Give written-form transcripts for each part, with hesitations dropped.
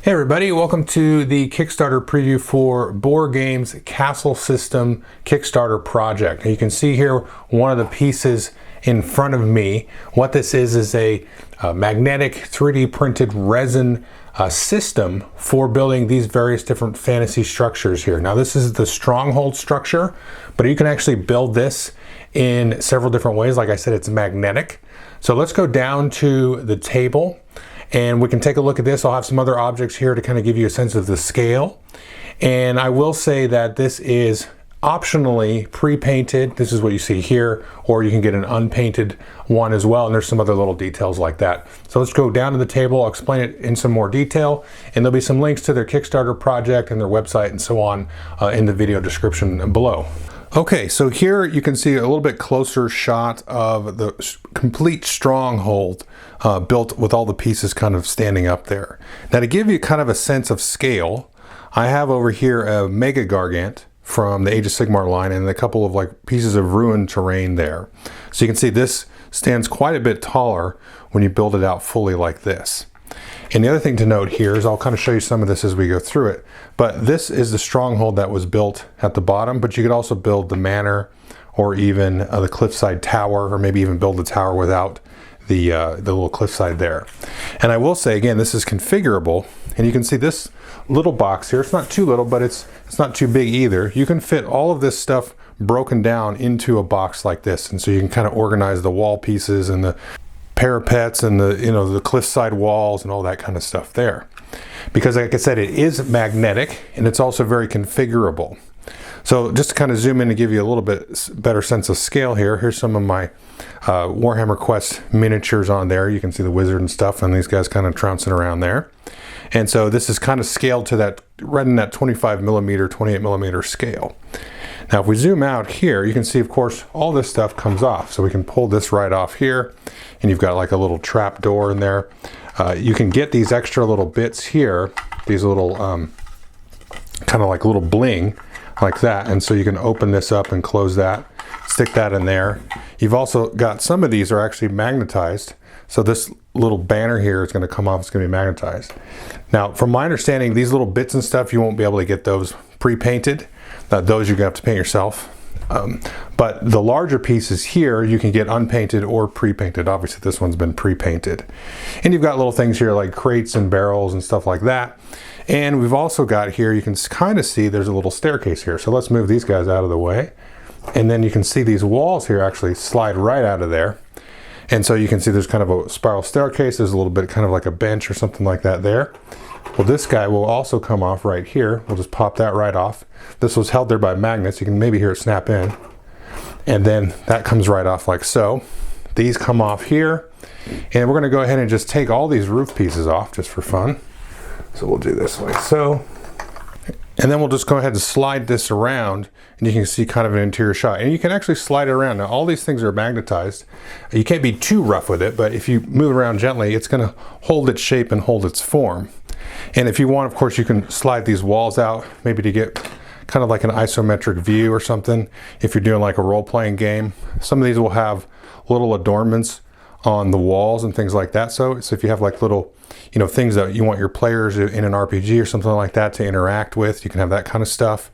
Hey everybody, welcome to the Kickstarter preview for Board Games Castle System Kickstarter project. Now you can see here one of the pieces in front of me. What this is a magnetic 3D printed resin system for building these various different fantasy structures here. Now this is the Stronghold Structure, but you can actually build this in several different ways. Like I said, it's magnetic. So let's go down to the table and we can take a look at this. I'll have some other objects here to kind of give you a sense of the scale. And I will say that this is optionally pre-painted. This is what you see here, or you can get an unpainted one as well. And there's some other little details like that. So let's go down to the table. I'll explain it in some more detail. And there'll be some links to their Kickstarter project and their website and so on in the video description below. Okay, so here you can see a little bit closer shot of the complete stronghold built with all the pieces kind of standing up there. Now to give you kind of a sense of scale, I have over here a Mega Gargant from the Age of Sigmar line and a couple of like pieces of ruined terrain there. So you can see this stands quite a bit taller when you build it out fully like this. And the other thing to note here is I'll kind of show you some of this as we go through it, but this is the stronghold that was built at the bottom, but you could also build the manor or even the cliffside tower, or maybe even build the tower without the little cliffside there. And I will say again, this is configurable, and you can see this little box here. It's not too little, but it's not too big either. You can fit all of this stuff broken down into a box like this, and so you can kind of organize the wall pieces and the parapets and the cliffside walls and all that kind of stuff there. Because like I said, it is magnetic and it's also very configurable. So just to kind of zoom in and give you a little bit better sense of scale here, here's some of my Warhammer Quest miniatures on there. You can see the wizard and stuff and these guys kind of trouncing around there. And so this is kind of scaled to that, right in that 25 millimeter, 28 millimeter scale. Now if we zoom out here, you can see of course all this stuff comes off. So we can pull this right off here and you've got like a little trap door in there. You can get these extra little bits here, these little kind of like little bling like that. And so you can open this up and close that, stick that in there. You've also got some of these are actually magnetized. So this little banner here is going to come off, it's going to be magnetized. Now from my understanding, these little bits and stuff, you won't be able to get those pre-painted. Those you're going to have to paint yourself. But the larger pieces here, you can get unpainted or pre-painted. Obviously this one's been pre-painted. And you've got little things here like crates and barrels and stuff like that. And we've also got here, you can kind of see there's a little staircase here. So let's move these guys out of the way. And then you can see these walls here actually slide right out of there. And so you can see there's kind of a spiral staircase. There's a little bit kind of like a bench or something like that there. Well, this guy will also come off right here. We'll just pop that right off. This was held there by magnets. You can maybe hear it snap in. And then that comes right off like so. These come off here. And we're going to go ahead and just take all these roof pieces off just for fun. So we'll do this like so. And then we'll just go ahead and slide this around and you can see kind of an interior shot. And you can actually slide it around. Now all these things are magnetized. You can't be too rough with it, but if you move around gently, it's going to hold its shape and hold its form. And if you want, of course, you can slide these walls out, maybe to get kind of like an isometric view or something. If you're doing like a role-playing game, some of these will have little adornments on the walls and things like that. So if you have like little, things that you want your players in an RPG or something like that to interact with, you can have that kind of stuff.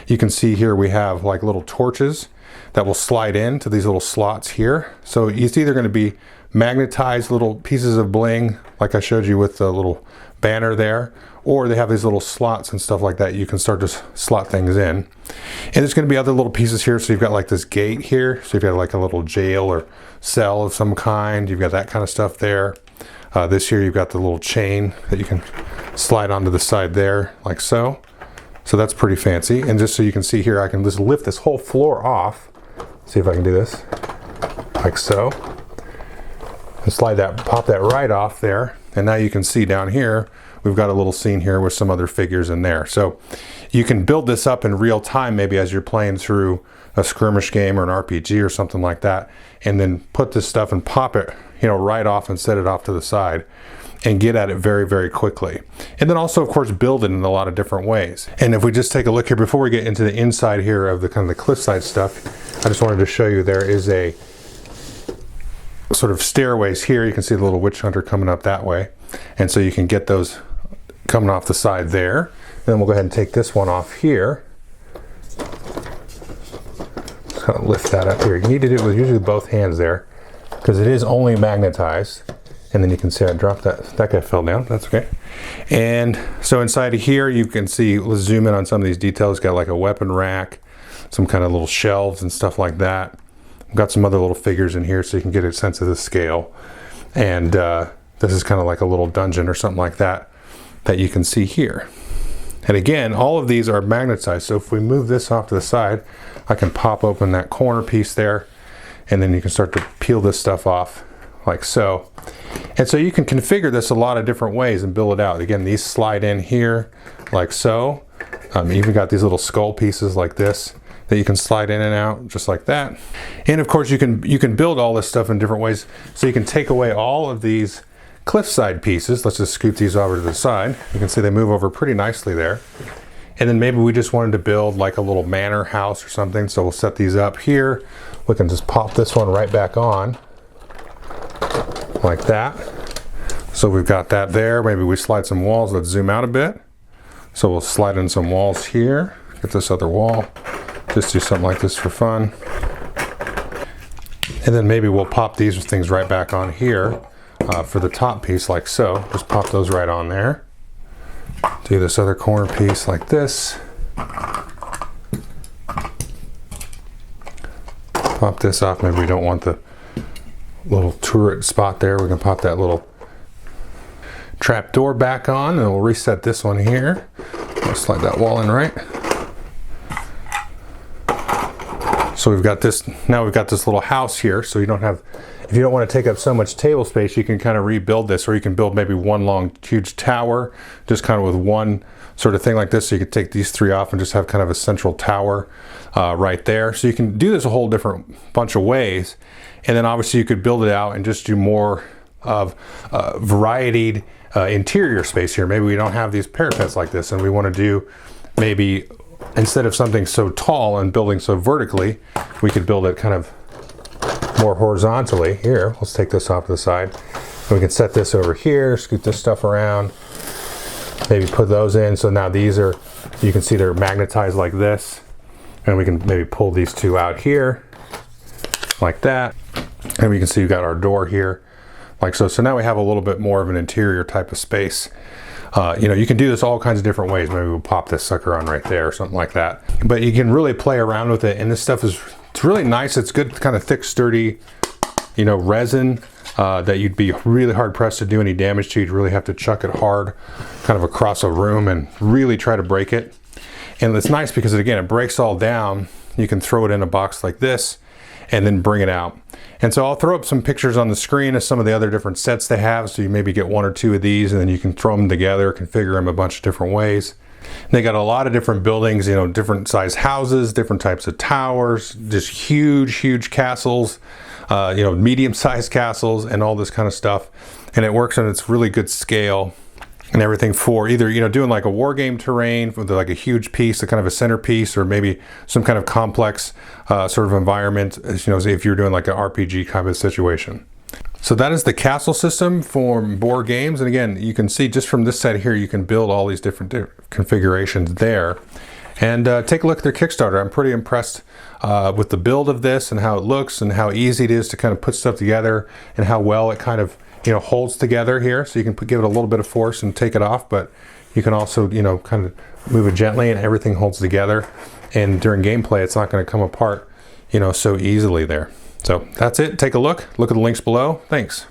You can see here we have like little torches that will slide into these little slots here. So it's either going to be magnetized little pieces of bling, like I showed you with the little banner there, or they have these little slots and stuff like that. You can start to slot things in. And there's going to be other little pieces here. So you've got like this gate here. So you've got like a little jail or cell of some kind. You've got that kind of stuff there. This here, you've got the little chain that you can slide onto the side there like so. So that's pretty fancy. And just so you can see here, I can just lift this whole floor off. See if I can do this like so. And slide that, pop that right off there. And now you can see down here, we've got a little scene here with some other figures in there. So you can build this up in real time, maybe as you're playing through a skirmish game or an RPG or something like that, and then put this stuff and pop it, right off and set it off to the side and get at it very, very quickly. And then also, of course, build it in a lot of different ways. And if we just take a look here, before we get into the inside here of the kind of the cliffside stuff, I just wanted to show you there is a sort of stairways here. You can see the little witch hunter coming up that way. And so you can get those coming off the side there. And then we'll go ahead and take this one off here. Just kind of lift that up here. You need to do it with usually both hands there, because it is only magnetized. And then you can see I dropped that. That guy fell down. That's okay. And so inside of here, you can see, let's zoom in on some of these details. It's got like a weapon rack, some kind of little shelves and stuff like that. I've got some other little figures in here so you can get a sense of the scale. And this is kind of like a little dungeon or something like that you can see here. And again, all of these are magnetized. So if we move this off to the side, I can pop open that corner piece there, and then you can start to peel this stuff off like so. And so you can configure this a lot of different ways and build it out. Again, these slide in here like so. You even got these little skull pieces like this that you can slide in and out just like that. And of course you can build all this stuff in different ways. So you can take away all of these cliffside pieces. Let's just scoot these over to the side. You can see they move over pretty nicely there. And then maybe we just wanted to build like a little manor house or something. So we'll set these up here. We can just pop this one right back on like that. So we've got that there. Maybe we slide some walls. Let's zoom out a bit. So we'll slide in some walls here. Get this other wall. Just do something like this for fun. And then maybe we'll pop these things right back on here for the top piece like so. Just pop those right on there. Do this other corner piece like this. Pop this off. Maybe we don't want the little turret spot there. We can pop that little trap door back on, and we'll reset this one here. I'll slide that wall in right. So we've got this, now we've got this little house here, so you don't have, if you don't want to take up so much table space, you can kind of rebuild this, or you can build maybe one long huge tower, just kind of with one sort of thing like this. So you could take these three off and just have kind of a central tower right there. So you can do this a whole different bunch of ways. And then obviously you could build it out and just do more of varied interior space here. Maybe we don't have these parapets like this, and we want to do maybe, instead of something so tall and building so vertically, we could build it kind of more horizontally. Here, let's take this off to the side. And we can set this over here, scoot this stuff around, maybe put those in. So now these are, you can see they're magnetized like this. And we can maybe pull these two out here like that. And we can see we've got our door here like so. So now we have a little bit more of an interior type of space. You know, you can do this all kinds of different ways. Maybe we'll pop this sucker on right there or something like that. But you can really play around with it, and this stuff is, it's really nice. It's good, kind of thick, sturdy, you know, resin that you'd be really hard pressed to do any damage to. You'd really have to chuck it hard kind of across a room and really try to break it. And it's nice because, again, it breaks all down. You can throw it in a box like this and then bring it out. And so I'll throw up some pictures on the screen of some of the other different sets they have. So you maybe get one or two of these, and then you can throw them together, configure them a bunch of different ways. And they got a lot of different buildings, you know, different size houses, different types of towers, just huge, huge castles, you know, medium-sized castles and all this kind of stuff. And it works on its really good scale and everything for either, you know, doing like a war game terrain with like a huge piece, a kind of a centerpiece, or maybe some kind of complex sort of environment, you know, if you're doing like an RPG kind of situation. So that is the castle system for board games. And again, you can see just from this set here, you can build all these different configurations there. And take a look at their Kickstarter. I'm pretty impressed with the build of this and how it looks and how easy it is to kind of put stuff together, and how well it kind of, you know, holds together here. So you can give it a little bit of force and take it off, but you can also, you know, kind of move it gently and everything holds together. And during gameplay, it's not going to come apart, you know, so easily there. So that's it. Take a look. Look at the links below. Thanks.